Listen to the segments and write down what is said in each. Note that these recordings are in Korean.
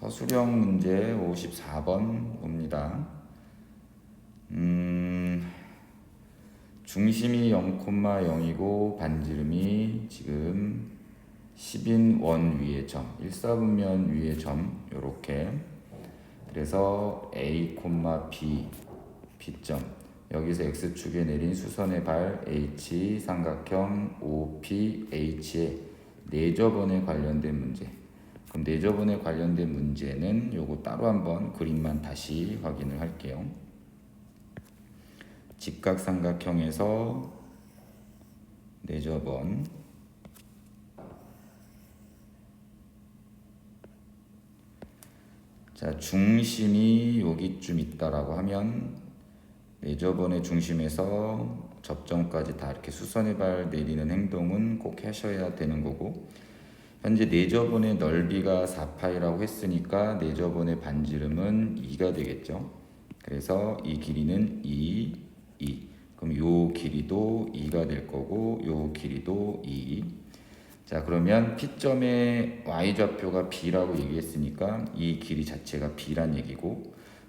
서술형 문제 54번 봅니다. 중심이 0,0이고 반지름이 지금 10인 원 위의 점, 1사분면 위의 점 요렇게. 그래서 A, B, B점 여기서 X축에 내린 수선의 발 H 삼각형 OP, H의 내저번에 관련된 문제. 그럼 내저번에 관련된 문제는 요거 따로 한번 그림만 다시 확인을 할게요. 직각삼각형에서 내저번 자, 중심이 여기쯤 있다라고 하면 내저번의 중심에서 접점까지 다 이렇게 수선의 발 내리는 행동은 꼭 하셔야 되는 거고, 현재 내저번의 넓이가 4파이라고 했으니까 내저번의 반지름은 2가 되겠죠. 그래서 이 길이는 2. 그럼 요 길이도 2가 될 거고 요 길이도 2. 자, 그러면 P점의 Y좌표가 B라고 얘기했으니까 이 길이 자체가 B란 얘기고,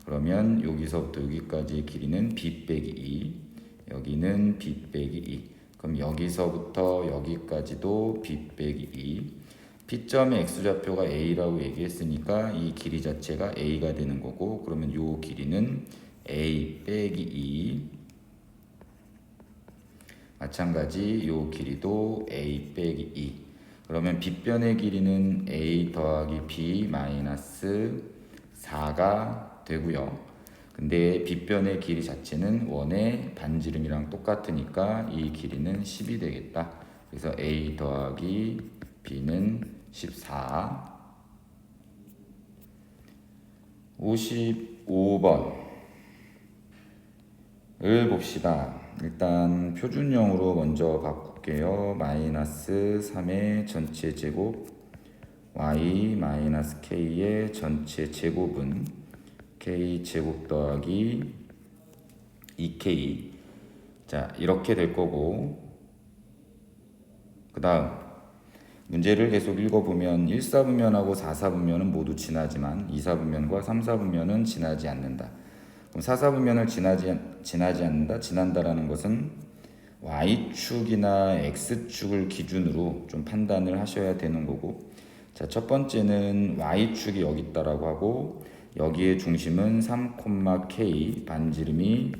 그러면 여기서부터 여기까지의 길이는 B 빼기 2, 여기는 B 빼기 2. 그럼 여기서부터 여기까지도 B 빼기 2. P점의 X좌표가 A라고 얘기했으니까 이 길이 자체가 A가 되는 거고, 그러면 요 길이는 A 빼기 2. 마찬가지 요 길이도 A 빼기 2. 그러면 B변의 길이는 A 더하기 B 마이너스 4가 되고요. 근데 B변의 길이 자체는 원의 반지름이랑 똑같으니까 이 길이는 10이 되겠다. 그래서 A 더하기 B는 14. 55번을 봅시다. 일단 표준형으로 먼저 바꿀게요. 마이너스 3의 전체 제곱 y 마이너스 k의 전체 제곱은 k 제곱 더하기 2k. 자, 이렇게 될 거고, 그 다음 문제를 계속 읽어보면 1사분면하고 4사분면은 모두 지나지만 2사분면과 3사분면은 지나지 않는다. 그럼 4사분면을 지나지 않는다, 지난다라는 것은 Y축이나 X축을 기준으로 좀 판단을 하셔야 되는 거고, 자, 첫 번째는 Y축이 여기 있다라고 하고 여기에 중심은 3,K, 반지름이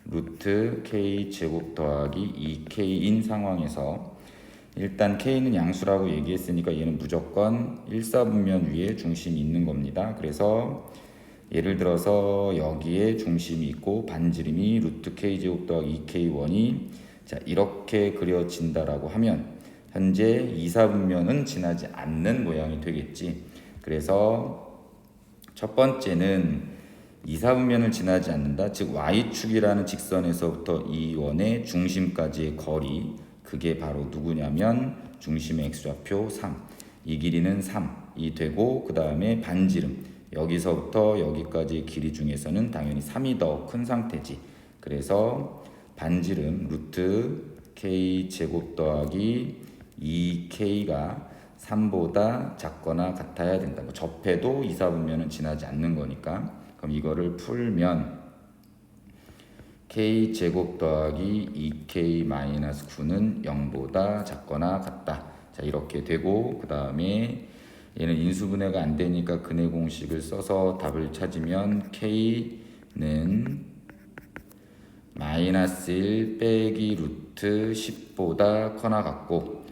루트 K 제곱 더하기 2K인 상황에서 일단 K는 양수라고 얘기했으니까 얘는 무조건 1사분면 위에 중심이 있는 겁니다. 그래서 예를 들어서 여기에 중심이 있고 반지름이 루트 K 제곱 더하기 2K1이 자, 이렇게 그려진다라고 하면 현재 2사분면은 지나지 않는 모양이 되겠지. 그래서 첫 번째는 2사분면을 지나지 않는다. 즉 Y축이라는 직선에서부터 이 원의 중심까지의 거리, 그게 바로 누구냐면 중심의 X좌표 3. 이 길이는 3이 되고, 그 다음에 반지름 여기서부터 여기까지의 길이 중에서는 당연히 3이 더 큰 상태지. 그래서 반지름 루트 K 제곱 더하기 2K가 3보다 작거나 같아야 된다. 뭐 접해도 2사분면은 지나지 않는 거니까. 그럼 이거를 풀면 K 제곱 더하기 2K 마이너스 9는 0보다 작거나 같다. 자, 이렇게 되고, 그 다음에 얘는 인수분해가 안 되니까 근해 공식을 써서 답을 찾으면 K는 마이너스 1 빼기 루트 10보다 커나 같고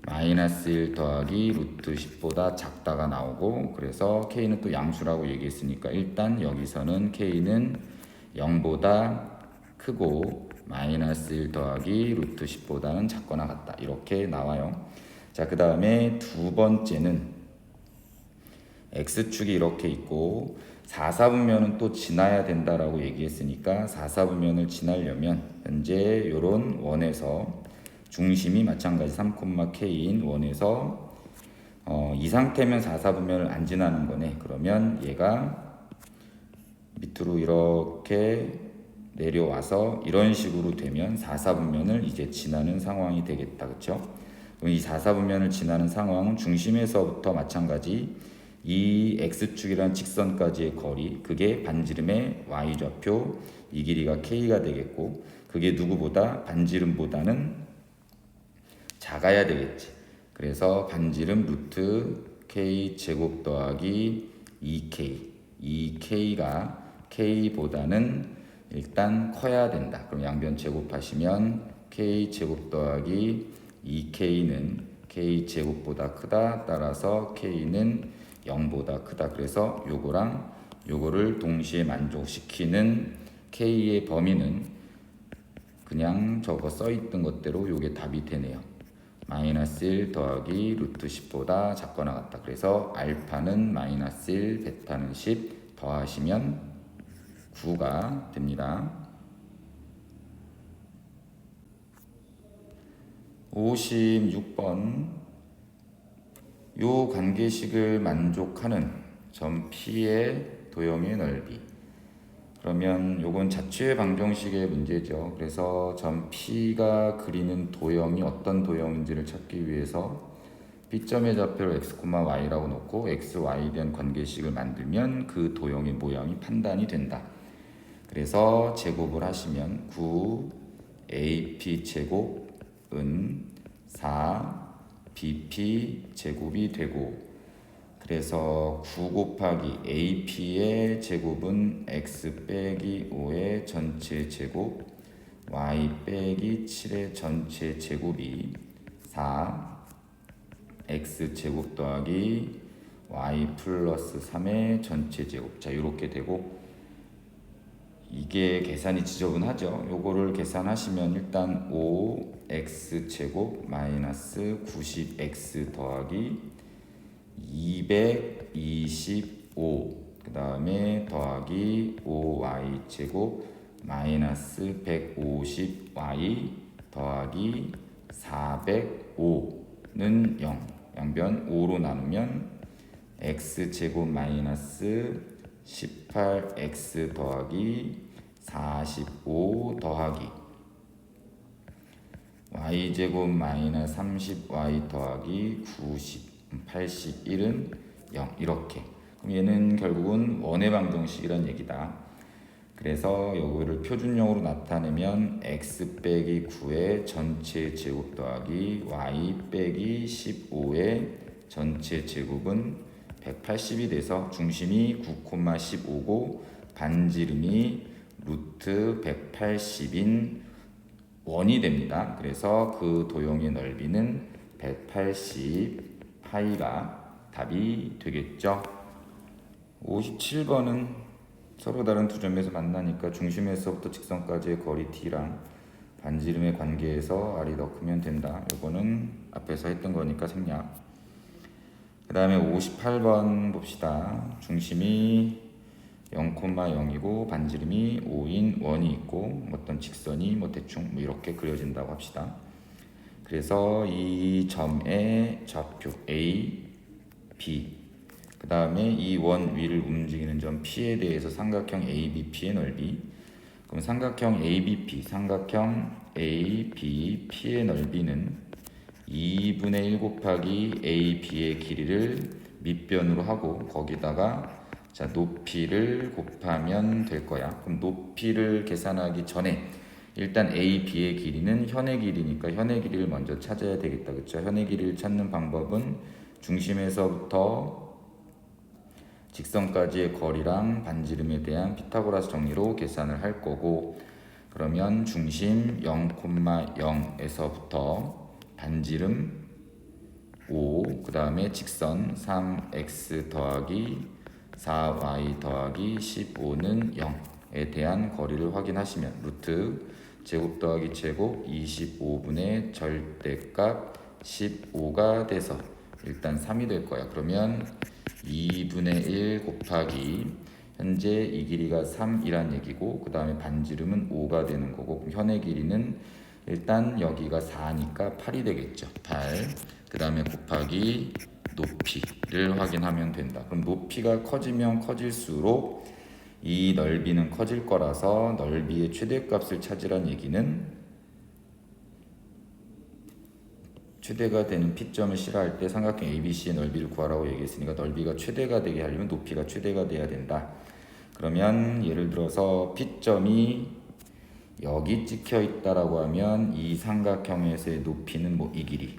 마이너스 1 더하기 루트 10보다 작다가 나오고, 그래서 K는 또 양수라고 얘기했으니까 일단 여기서는 K는 0보다 크고 마이너스 1 더하기 루트 10보다는 작거나 같다. 이렇게 나와요. 자, 그 다음에 두 번째는 X축이 이렇게 있고 4사분면은 또 지나야 된다라고 얘기했으니까 4사분면을 지나려면 현재 이런 원에서 중심이 마찬가지 3,K인 원에서 이 상태면 4사분면을 안 지나는 거네. 그러면 얘가 밑으로 이렇게 내려와서 이런 식으로 되면 4사분면을 이제 지나는 상황이 되겠다. 그렇죠? 그럼 이 4사분면을 지나는 상황은 중심에서부터 마찬가지 이 x축이란 직선까지의 거리, 그게 반지름의 y좌표, 이 길이가 k가 되겠고, 그게 누구보다 반지름보다는 작아야 되겠지. 그래서 반지름 루트 k 제곱 더하기 2k가 k보다는 일단 커야 된다. 그럼 양변 제곱하시면 k 제곱 더하기 2k는 k 제곱보다 크다. 따라서 k는 0보다 크다. 그래서 요거랑 요거를 동시에 만족시키는 k의 범위는 그냥 저거 써있던 것대로 요게 답이 되네요. 마이너스 1 더하기 루트 10보다 작거나 같다. 그래서 알파는 마이너스 1, 베타는 10 더하시면 9가 됩니다. 56번 요 관계식을 만족하는 점 P의 도형의 넓이. 그러면 요건 자취의 방정식의 문제죠. 그래서 점 P가 그리는 도형이 어떤 도형인지를 찾기 위해서 B점의 좌표를 x, y라고 놓고 x, y에 대한 관계식을 만들면 그 도형의 모양이 판단이 된다. 그래서 제곱을 하시면 9 AP 제곱은 4 BP 제곱이 되고, 그래서 9 곱하기 AP의 제곱은 x 빼기 5의 전체 제곱, y 빼기 7의 전체 제곱이 4 x 제곱 더하기 y 플러스 3의 전체 제곱. 자, 이렇게 되고, 이게 계산이 지저분하죠. 요거를 계산하시면 일단 5x 제곱 마이너스 90x 더하기 225, 그 다음에 더하기 5y 제곱 마이너스 150y 더하기 405는 0. 양변 5로 나누면 x 제곱 마이너스 18x 더하기 45 더하기 y 제곱 마이너스 30y 더하기 81은 0. 이렇게. 그럼 얘는 결국은 원의 방정식이란 얘기다. 그래서 요거를 표준형으로 나타내면 x 빼기 9의 전체 제곱 더하기 y 빼기 15의 전체 제곱은 180이 돼서 중심이 9,15고 반지름이 루트 180인 원이 됩니다. 그래서 그 도형의 넓이는 180 파이가 답이 되겠죠. 57번은 서로 다른 두 점에서 만나니까 중심에서부터 직선까지의 거리 D랑 반지름의 관계에서 R이 더 크면 된다. 요거는 앞에서 했던 거니까 생략. 그 다음에 58번 봅시다. 중심이 0,0이고 반지름이 5인 원이 있고 어떤 직선이 대충 이렇게 그려진다고 합시다. 그래서 이 점의 좌표 A, B, 그 다음에 이 원 위를 움직이는 점 P에 대해서 삼각형 ABP의 넓이. 그럼 삼각형 ABP, 삼각형 ABP의 넓이는 2분의 1 곱하기 AB의 길이를 밑변으로 하고 거기다가 자 높이를 곱하면 될 거야. 그럼 높이를 계산하기 전에 일단 AB의 길이는 현의 길이니까 현의 길이를 먼저 찾아야 되겠다. 그렇죠? 현의 길이를 찾는 방법은 중심에서부터 직선까지의 거리랑 반지름에 대한 피타고라스 정리로 계산을 할 거고, 그러면 중심 0,0에서부터 반지름 5, 그 다음에 직선 3x 더하기 4y 더하기 15는 0에 대한 거리를 확인하시면 루트 제곱 더하기 제곱 25분의 절대값 15가 돼서 일단 3이 될 거야. 그러면 2분의 1 곱하기 현재 이 길이가 3이란 얘기고 그 다음에 반지름은 5가 되는 거고, 현의 길이는 일단 여기가 4니까 8이 되겠죠. 8. 그 다음에 곱하기 높이를 확인하면 된다. 그럼 높이가 커지면 커질수록 이 넓이는 커질 거라서 넓이의 최대값을 찾으란 얘기는 최대가 되는 P점을 실화할 때 삼각형 ABC의 넓이를 구하라고 얘기했으니까 넓이가 최대가 되게 하려면 높이가 최대가 돼야 된다. 그러면 예를 들어서 P점이 여기 찍혀 있다라고 하면 이 삼각형에서의 높이는 뭐 이 길이,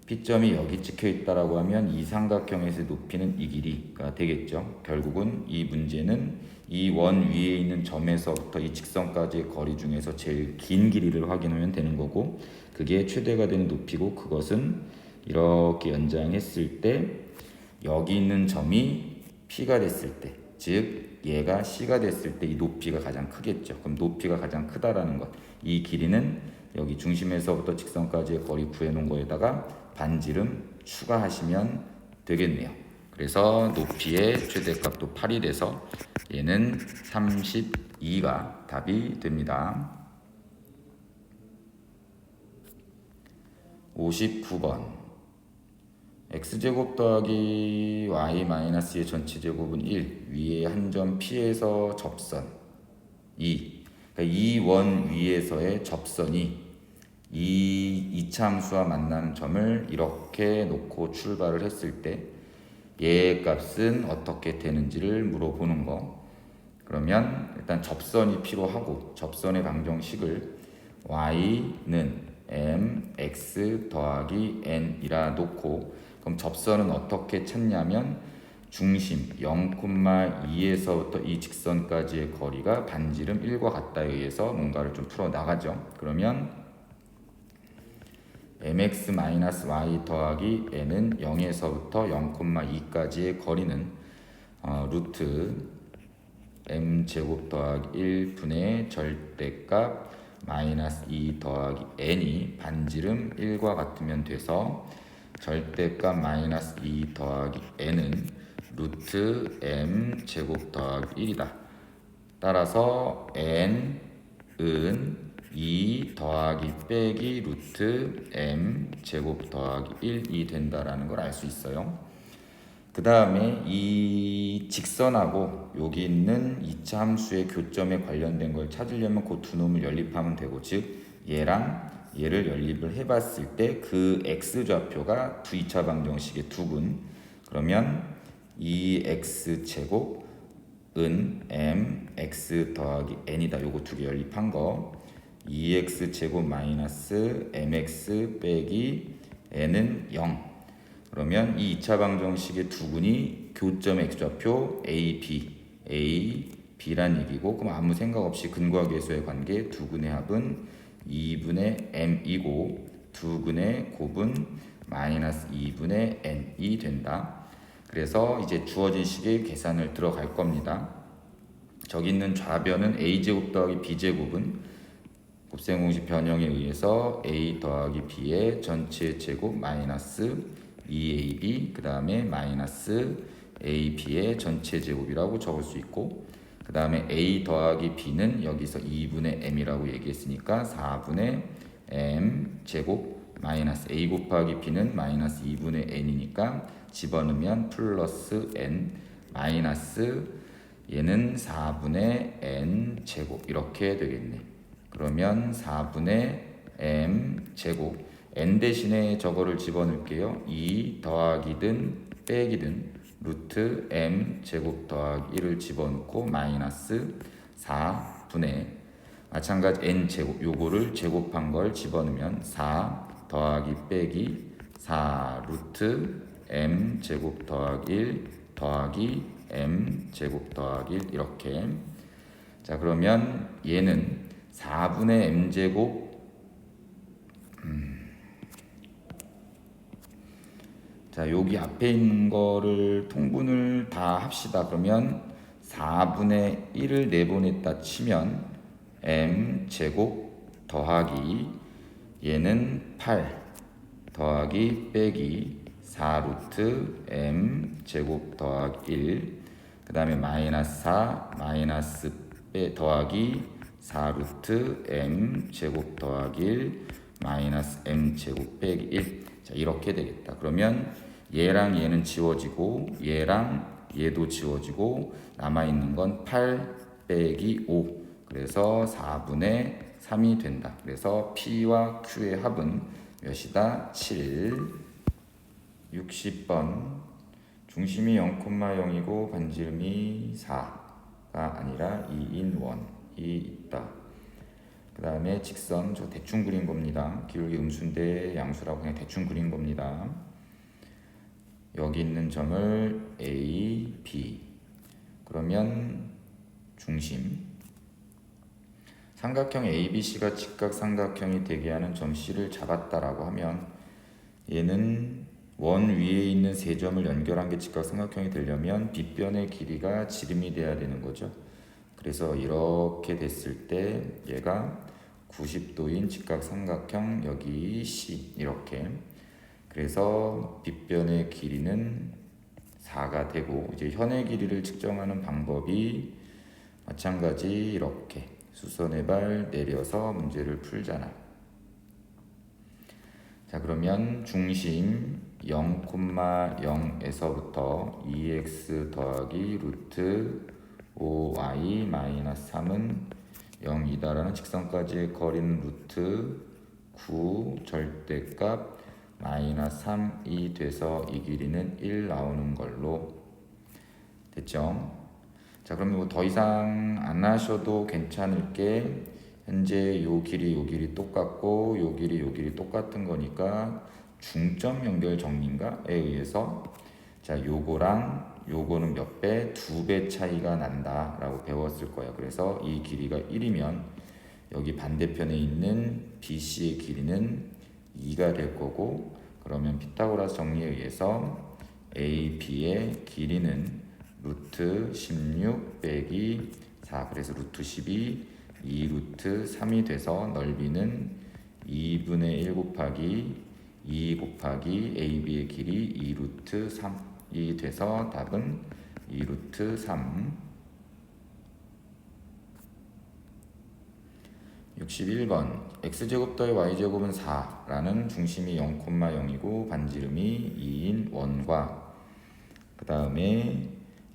P점이 여기 찍혀 있다라고 하면 이 삼각형에서의 높이는 이 길이가 되겠죠. 결국은 이 문제는 이 원 위에 있는 점에서부터 이 직선까지의 거리 중에서 제일 긴 길이를 확인하면 되는 거고, 그게 최대가 되는 높이고, 그것은 이렇게 연장했을 때 여기 있는 점이 P가 됐을 때, 즉 얘가 C가 됐을 때 이 높이가 가장 크겠죠. 그럼 높이가 가장 크다라는 것, 이 길이는 여기 중심에서부터 직선까지의 거리 구해놓은 거에다가 반지름 추가하시면 되겠네요. 그래서 높이의 최대값도 8이 돼서 얘는 32가 답이 됩니다. 59번 x제곱 더하기 y-의 전체 제곱은 1, 위에 한 점 P에서 접선 2, 그러니까 이 원 위에서의 접선이 이 이차함수와 만나는 점을 이렇게 놓고 출발을 했을 때 얘의 값은 어떻게 되는지를 물어보는 거. 그러면 일단 접선이 필요하고, 접선의 방정식을 y는 mx 더하기 n이라 놓고, 그럼 접선은 어떻게 찾냐면 중심 0,2에서부터 이 직선까지의 거리가 반지름 1과 같다에 의해서 뭔가를 좀 풀어 나가죠. 그러면 mx-y 더하기 n은 0에서부터 0,2까지의 거리는 루트 m제곱 더하기 1분의 절대값 마이너스 2 더하기 n이 반지름 1과 같으면 돼서 절대값 마이너스 2 더하기 n은 루트 m제곱 더하기 1이다. 따라서 n은 2 더하기 빼기 루트 m 제곱 더하기 1이 된다라는 걸 알 수 있어요. 그 다음에 이 직선하고 여기 있는 2차 함수의 교점에 관련된 걸 찾으려면 그 두 놈을 연립하면 되고, 즉 얘랑 얘를 연립을 해봤을 때 그 x좌표가 두 2차 방정식의 두근. 그러면 이 x제곱은 mx 더하기 n이다. 요거 두 개 연립한 거. 2x제곱 마이너스 mx 빼기 n은 0. 그러면 이 2차 방정식의 두근이 교점 x좌표 a, b란 얘기고, 그럼 아무 생각 없이 근과 계수의 관계 두근의 합은 2분의 m이고 두근의 곱은 마이너스 2분의 n이 된다. 그래서 이제 주어진 식의 계산을 들어갈 겁니다. 저기 있는 좌변은 a제곱 더하기 b제곱은 곱셈공식 변형에 의해서 a 더하기 b의 전체 제곱 마이너스 2ab, 그 다음에 마이너스 ab의 전체 제곱이라고 적을 수 있고, 그 다음에 a 더하기 b는 여기서 2분의 m이라고 얘기했으니까 4분의 m 제곱 마이너스 a 곱하기 b는 마이너스 2분의 n이니까 집어넣으면 플러스 n 마이너스 얘는 4분의 n 제곱 이렇게 되겠네. 그러면 4분의 m 제곱, n 대신에 저거를 집어넣을게요. 2 더하기든 빼기든 루트 m 제곱 더하기 1을 집어넣고 마이너스 4분의 마찬가지 n 제곱, 요거를 제곱한 걸 집어넣으면 4 더하기 빼기 4 루트 m 제곱 더하기 1 더하기 m 제곱 더하기 1 이렇게. 자, 그러면 얘는 4분의 m제곱 자, 여기 앞에 있는 거를 통분을 다 합시다. 그러면 4분의 1을 내보냈다 치면 m제곱 더하기 얘는 8 더하기 빼기 4루트 m제곱 더하기 1, 그 다음에 마이너스 4 마이너스 더하기 4루트 m제곱 더하기 1 마이너스 m제곱 빼기 1. 자, 이렇게 되겠다. 그러면 얘랑 얘는 지워지고 얘랑 얘도 지워지고 남아있는 건 8 빼기 5. 그래서 4분의 3이 된다. 그래서 P와 Q의 합은 몇이다? 7. 60번 중심이 0,0이고 반지름이 4가 아니라 2인 원이 있다. 그 다음에 직선, 저 대충 그린 겁니다. 기울기 음수인데 양수라고 그냥 대충 그린 겁니다. 여기 있는 점을 A, B. 그러면 중심. 삼각형 ABC가 직각삼각형이 되게 하는 점 C를 잡았다라고 하면 얘는 원 위에 있는 세 점을 연결한 게 직각삼각형이 되려면 빗변의 길이가 지름이 돼야 되는 거죠. 그래서 이렇게 됐을 때 얘가 90도인 직각삼각형 여기 C 이렇게. 그래서 빗변의 길이는 4가 되고 이제 현의 길이를 측정하는 방법이 마찬가지 이렇게 수선의 발 내려서 문제를 풀잖아. 자, 그러면 중심 0,0에서부터 2x 더하기 루트 5y 마이너스 3은 0이다라는 직선까지의 거리는 루트 9 절대값 마이너스 3이 돼서 이 길이는 1 나오는 걸로 됐죠? 자, 그러면 뭐 더 이상 안 하셔도 괜찮을 게 현재 요 길이 똑같고 요 길이 똑같은 거니까 중점 연결 정리인가에 의해서 자, 요거랑 요거는 몇 배? 2배 차이가 난다 라고 배웠을 거예요. 그래서 이 길이가 1이면 여기 반대편에 있는 BC의 길이는 2가 될 거고, 그러면 피타고라스 정리에 의해서 AB의 길이는 루트 16 빼기 4, 그래서 루트 12 2 루트 3이 돼서 넓이는 2분의 1 곱하기 2 곱하기 AB의 길이 2 루트 3이 돼서 답은 2 루트 3. 61번 x제곱 더해 y제곱은 4라는 중심이 0,0이고 반지름이 2인 원과 그 다음에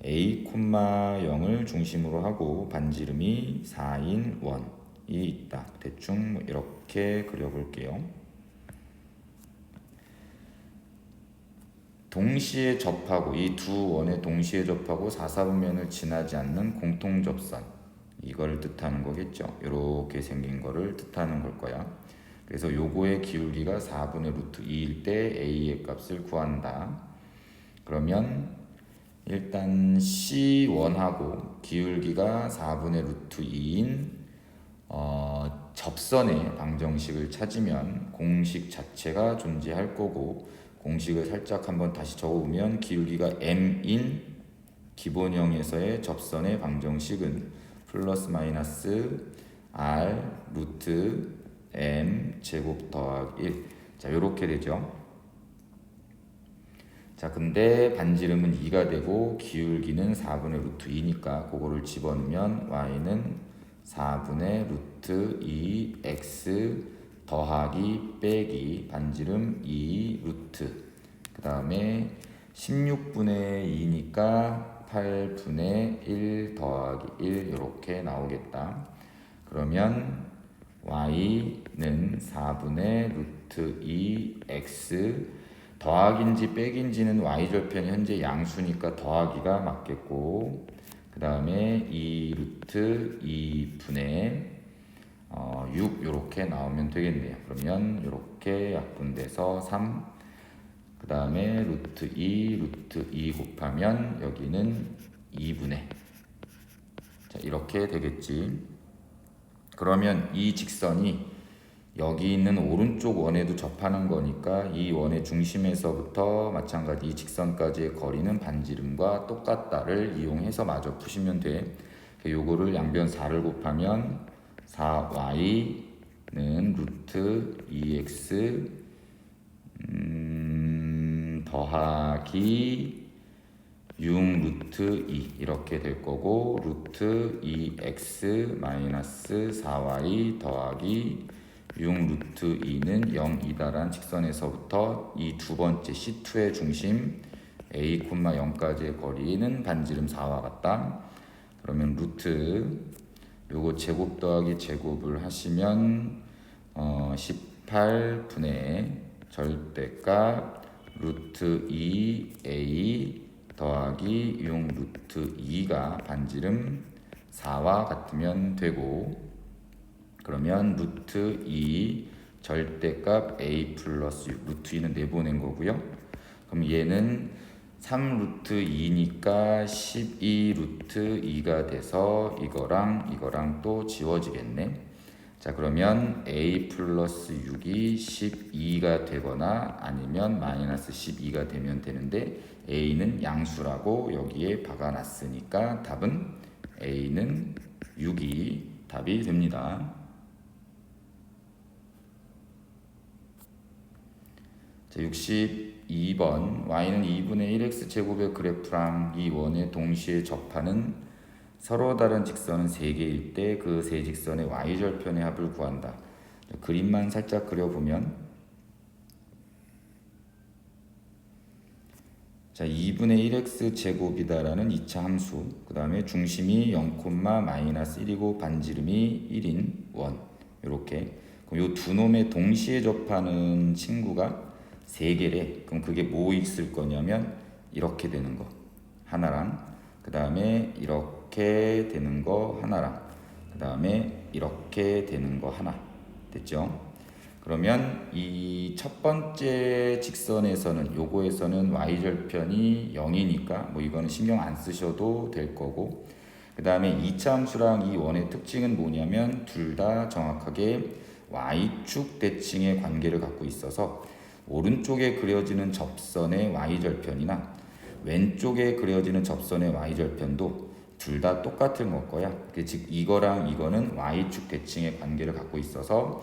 a,0을 중심으로 하고 반지름이 4인 원이 있다. 대충 이렇게 그려볼게요. 동시에 접하고 이 두 원에 동시에 접하고 4사분면을 지나지 않는 공통접선, 이걸 뜻하는 거겠죠. 이렇게 생긴 거를 뜻하는 걸 거야. 그래서 요거의 기울기가 4분의 루트 2일 때 A의 값을 구한다. 그러면 일단 C1하고 기울기가 4분의 루트 2인 접선의 방정식을 찾으면 공식 자체가 존재할 거고, 공식을 살짝 한번 다시 적어보면 기울기가 M인 기본형에서의 접선의 방정식은 플러스 마이너스 R 루트 M 제곱 더하기 1. 자, 요렇게 되죠. 자, 근데 반지름은 2가 되고 기울기는 4분의 루트 2니까 그거를 집어넣으면 y는 4분의 루트 2x 더하기 빼기 반지름 2 루트, 그 다음에 16분의 2니까 8분의 1 더하기 1 이렇게 나오겠다. 그러면 y는 4분의 루트 2x 더하기인지 빼기인지는 y절편이 현재 양수니까 더하기가 맞겠고, 그 다음에 2 루트 2분의 6 이렇게 나오면 되겠네요. 그러면 이렇게 약분돼서 3, 그 다음에 루트 2 곱하면 여기는 2분의, 자, 이렇게 되겠지. 그러면 이 직선이 여기 있는 오른쪽 원에도 접하는 거니까 이 원의 중심에서부터 마찬가지 이 직선까지의 거리는 반지름과 똑같다를 이용해서 마저 푸시면 돼. 요거를 양변 4를 곱하면 4y는 루트 2x 더하기 6 루트 2 이렇게 될 거고, 루트 2x 마이너스 4y 더하기 6 루트 2는 0이다란 직선에서부터 이 두 번째 C2의 중심 A,0까지의 거리는 반지름 4와 같다. 그러면 루트 요거 제곱 더하기 제곱을 하시면 18 8분의 절대값 루트 2a 더하기 6 루트 2가 반지름 4와 같으면 되고, 그러면 루트 2 절대값 a 플러스 6 루트 2는 내보낸 거고요. 그럼 얘는 3 루트 2니까 12 루트 2가 돼서 이거랑 또 지워지겠네. 자, 그러면 a 플러스 6이 12가 되거나 아니면 마이너스 12가 되면 되는데, a는 양수라고 여기에 박아놨으니까 답은 a는 6이 답이 됩니다. 자, 62번 y는 2분의 1x 제곱의 그래프랑 이 원에 동시에 접하는 서로 다른 직선은 3개일 때 그 세 직선의 y절편의 합을 구한다. 자, 그림만 살짝 그려보면, 자, 2분의 1x 제곱이다라는 2차 함수, 그 다음에 중심이 0,-1이고 반지름이 1인 원, 이렇게. 그럼 요 두 놈의 동시에 접하는 친구가 3개래. 그럼 그게 뭐 있을 거냐면 이렇게 되는 거 하나랑, 그 다음에 이렇게 되는 거 하나랑, 그 다음에 이렇게 되는 거 하나. 됐죠? 그러면 이 첫 번째 직선에서는, 요거에서는 y절편이 0이니까 뭐 이거는 신경 안 쓰셔도 될 거고, 그 다음에 2차 함수랑 이 원의 특징은 뭐냐면 둘 다 정확하게 y축 대칭의 관계를 갖고 있어서 오른쪽에 그려지는 접선의 y절편이나 왼쪽에 그려지는 접선의 y절편도 둘 다 똑같은 걸 거야. 즉 이거랑 이거는 y축 대칭의 관계를 갖고 있어서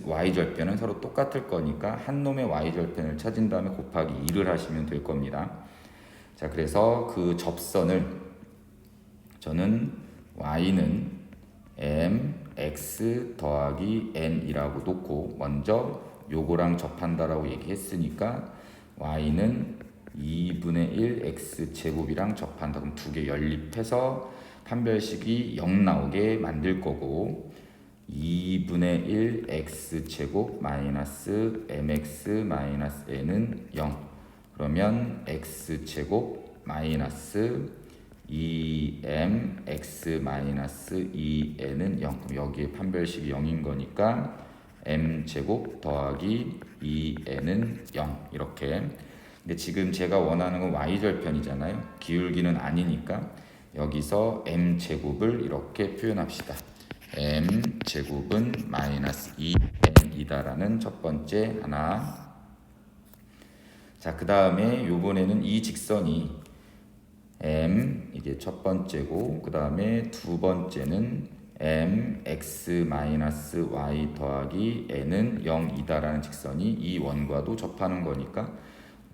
y절편은 서로 똑같을 거니까 한 놈의 y절편을 찾은 다음에 곱하기 2를 하시면 될 겁니다. 자, 그래서 그 접선을 저는 y는 mx 더하기 n이라고 놓고 먼저 요거랑 접한다라고 얘기했으니까 y는 2분의 1 x제곱이랑 접한다. 그럼 두 개 연립해서 판별식이 0 나오게 만들 거고, 2분의 1 x제곱 마이너스 mx 마이너스 n은 0. 그러면 x제곱 마이너스 2mx 마이너스 2n은 0. 그럼 여기에 판별식이 0인 거니까 m제곱 더하기 2n은 0. 이렇게. 근데 지금 제가 원하는 건 y절편이잖아요. 기울기는 아니니까 여기서 m제곱을 이렇게 표현합시다. m제곱은 마이너스 2n이다라는 첫 번째 하나. 자, 그 다음에 요번에는 이 직선이 이게 첫 번째고, 그 다음에 두 번째는 mx 마이너스 y 더하기 n은 0이다라는 직선이 이 원과도 접하는 거니까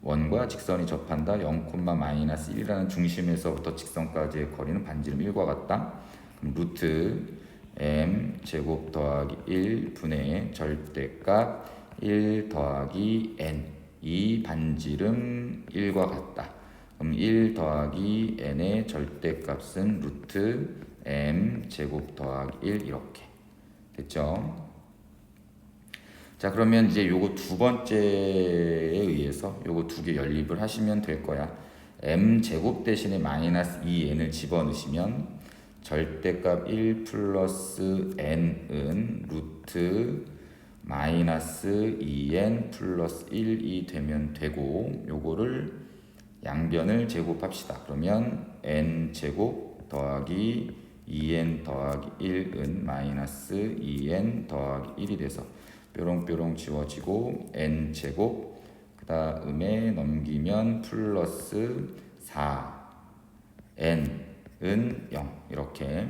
원과 직선이 접한다. 0,-1이라는 중심에서부터 직선까지의 거리는 반지름 1과 같다. 그럼 루트 m 제곱 더하기 1분의 절대값 1 더하기 n, 이 반지름 1과 같다. 그럼 1 더하기 n의 절대값은 루트 m 제곱 더하기 1 이렇게 됐죠? 자, 그러면 이제 요거 두 번째에 의해서 요거 두 개 연립을 하시면 될 거야. m 제곱 대신에 마이너스 2n을 집어넣으시면 절대값 1 플러스 n은 루트 마이너스 2n 플러스 1이 되면 되고, 요거를 양변을 제곱합시다. 그러면 n 제곱 더하기 2n 더하기 1은 마이너스 2n 더하기 1이 돼서 뾰롱뾰롱 지워지고, n 제곱 그 다음에 넘기면 플러스 4n은 0 이렇게.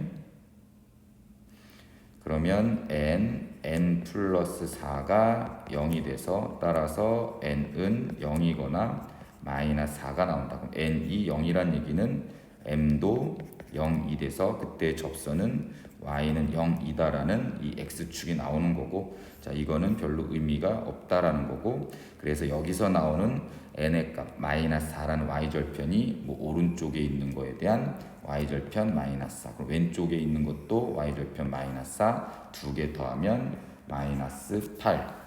그러면 n 플러스 4가 0이 돼서 따라서 n은 0이거나 마이너스 4가 나온다. 그럼 n이 0이란 얘기는 m도 0이 돼서 그때 접선은 y는 0이다라는 이 x축이 나오는 거고, 자, 이거는 별로 의미가 없다라는 거고, 그래서 여기서 나오는 n의 값 마이너스 4라는 y절편이 뭐 오른쪽에 있는 거에 대한 y절편 마이너스 4, 그럼 왼쪽에 있는 것도 y절편 마이너스 4, 두 개 더하면 마이너스 8.